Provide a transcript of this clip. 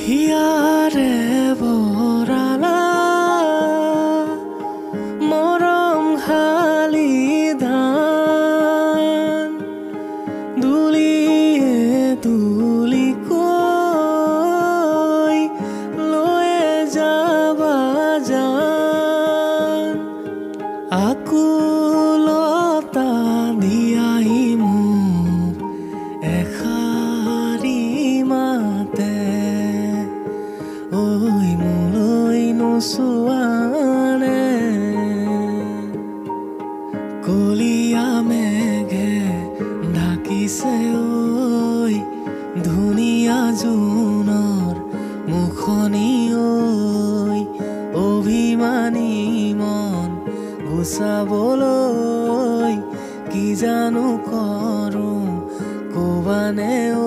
হিয়াৰে বৰালা মৰম শালি ধান দুলিয়ে দুলিকৈ লৈয়ে যাবা জান আকুলতা দিয়াহি মোক এষাৰি মাতে ঐ মোলৈ নোচোৱানে কলীয়া মেঘে ঢাকিছে ঐ ধুনীয়া জোনৰ মুখনি ঐ অভিমানী মন গুচাবলৈ কি জানো কৰোঁ ক'বানে ঐ